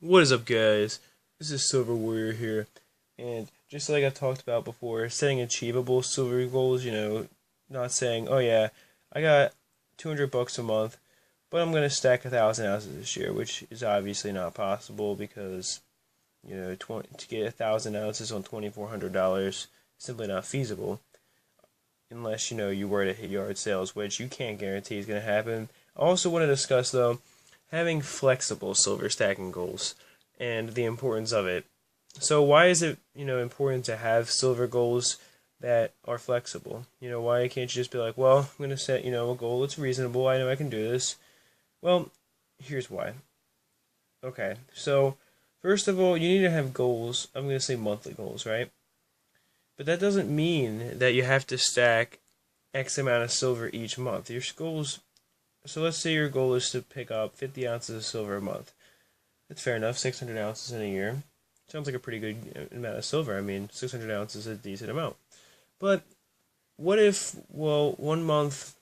What is up, guys? This is Silver Warrior here, and just like I talked about before, setting achievable silver goals, not saying, oh yeah, I got 200 bucks a month, but I'm gonna stack 1,000 ounces this year, which is obviously not possible because, 20, to get 1,000 ounces on $2,400 is simply not feasible unless, you were to hit yard sales, which you can't guarantee is gonna happen. I also want to discuss, though, having flexible silver stacking goals and the importance of it. So why is it, important to have silver goals that are flexible? Why can't you just be like, well, I'm going to set, a goal that's reasonable. I know I can do this. Well, here's why. Okay. So, first of all, you need to have goals. I'm going to say monthly goals, right? But that doesn't mean that you have to stack X amount of silver each month. Your goals, so let's say your goal is to pick up 50 ounces of silver a month. That's fair enough, 600 ounces in a year. Sounds like a pretty good amount of silver. I mean, 600 ounces is a decent amount. But what if, well, one month,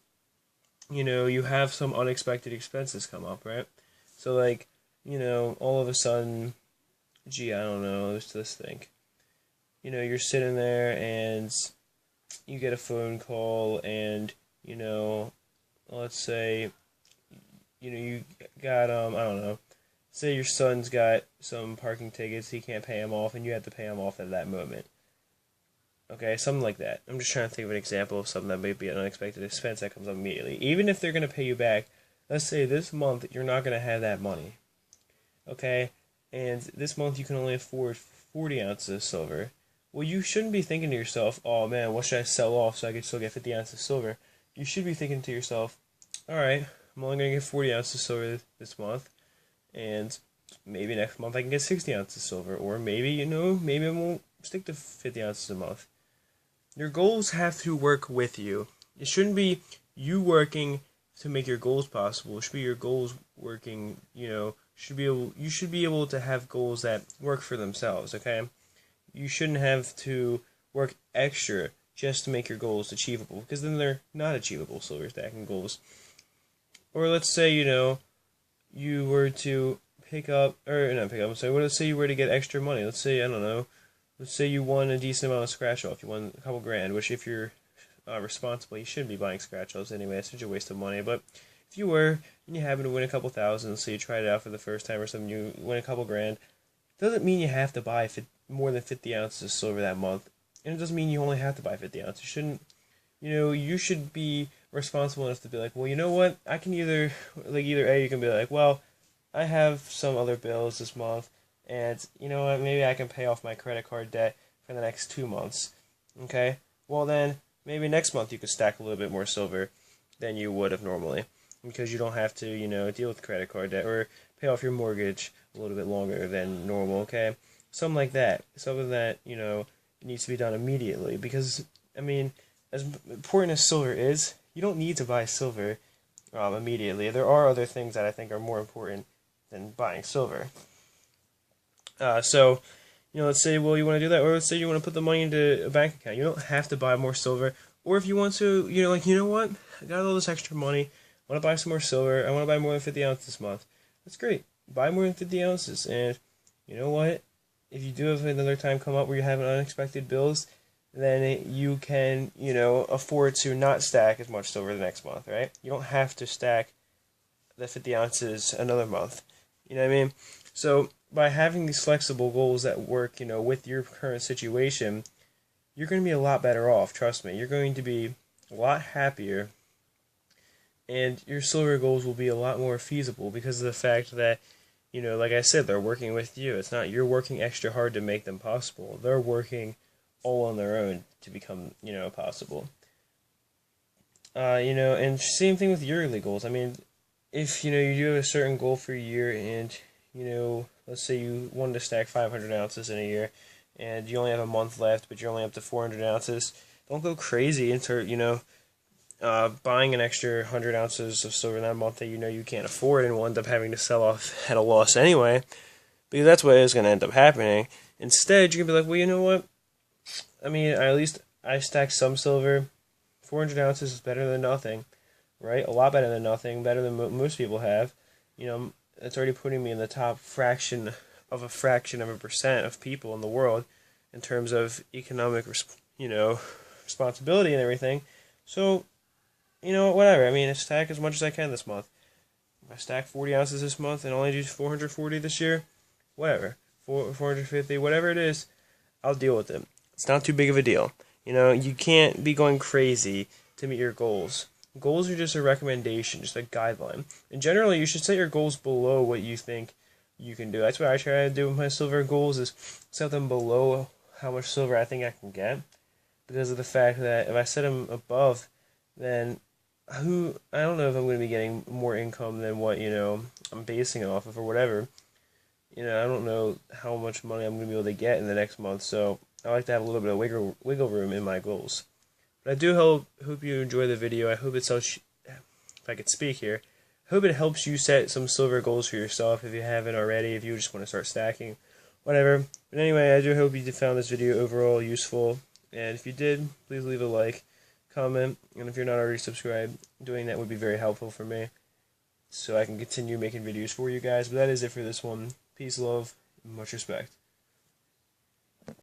you have some unexpected expenses come up, right? So, like, all of a sudden, gee, I don't know, let's think. You're sitting there and you get a phone call and, let's say, you got, I don't know, say your son's got some parking tickets, he can't pay them off, and you have to pay them off at that moment. Okay, something like that. I'm just trying to think of an example of something that may be an unexpected expense that comes up immediately. Even if they're going to pay you back, let's say this month you're not going to have that money. Okay, and this month you can only afford 40 ounces of silver. Well, you shouldn't be thinking to yourself, oh man, what should I sell off so I can still get 50 ounces of silver? You should be thinking to yourself, alright, I'm only going to get 40 ounces of silver this month, and maybe next month I can get 60 ounces of silver, or maybe, maybe I won't stick to 50 ounces a month. Your goals have to work with you. It shouldn't be you working to make your goals possible. It should be your goals working, you should be able to have goals that work for themselves, okay? You shouldn't have to work extra just to make your goals achievable, because then they're not achievable silver stacking goals. Or let's say, you were to pick up, or not pick up, I'm sorry, let's say you were to get extra money. Let's say, I don't know, let's say you won a decent amount of scratch off. You won a couple grand, which if you're responsible, you shouldn't be buying scratch offs anyway. It's such a waste of money. But if you were, and you happen to win a couple thousand, so you tried it out for the first time or something, you win a couple grand, doesn't mean you have to buy more than 50 ounces of silver that month. And it doesn't mean you only have to buy 50 ounces. You should be responsible enough to be like, well, you know what? I can either A, you can be like, well, I have some other bills this month, and you know what? Maybe I can pay off my credit card debt for the next 2 months. Okay? Well, then maybe next month you could stack a little bit more silver than you would have normally, because you don't have to, deal with credit card debt or pay off your mortgage a little bit longer than normal. Okay? Something like that. Something that needs to be done immediately, because I mean, as important as silver is, you don't need to buy silver immediately. There are other things that I think are more important than buying silver. So, let's say, well, you want to do that, or let's say you want to put the money into a bank account. You don't have to buy more silver, or if you want to, you know what? I got all this extra money. I want to buy some more silver. I want to buy more than 50 ounces this month. That's great. Buy more than 50 ounces, and you know what? If you do have another time come up where you have unexpected bills, then you can, afford to not stack as much silver the next month, right? You don't have to stack the 50 ounces another month. You know what I mean? So by having these flexible goals that work, with your current situation, you're going to be a lot better off. Trust me. You're going to be a lot happier, and your silver goals will be a lot more feasible because of the fact that, like I said, they're working with you. It's not you're working extra hard to make them possible. They're working all on their own to become, possible. And same thing with yearly goals. I mean, if, you do have a certain goal for a year and, let's say you wanted to stack 500 ounces in a year and you only have a month left, but you're only up to 400 ounces, don't go crazy into, buying an extra 100 ounces of silver in that month that you can't afford and will end up having to sell off at a loss anyway, because that's what is going to end up happening. Instead, you're going to be like, well, you know what? I mean, at least I stacked some silver. 400 ounces is better than nothing, right? A lot better than nothing, better than most people have. it's already putting me in the top fraction of a percent of people in the world in terms of economic, responsibility and everything. So, whatever. I mean, I stack as much as I can this month. If I stack 40 ounces this month and only do 440 this year, whatever. 450, whatever it is, I'll deal with it. It's not too big of a deal. You can't be going crazy to meet your goals. Goals are just a recommendation, just a guideline. And generally, you should set your goals below what you think you can do. That's what I try to do with my silver goals, is set them below how much silver I think I can get. Because of the fact that if I set them above, then I don't know if I'm going to be getting more income than what, I'm basing it off of or whatever. I don't know how much money I'm going to be able to get in the next month, so I like to have a little bit of wiggle room in my goals. But I do hope you enjoy the video. I hope it helps, if I could speak here, I hope it helps you set some silver goals for yourself if you haven't already, if you just want to start stacking, whatever. But anyway, I do hope you found this video overall useful, and if you did, please leave a like, comment, and if you're not already subscribed, doing that would be very helpful for me, so I can continue making videos for you guys. But that is it for this one. Peace, love, and much respect.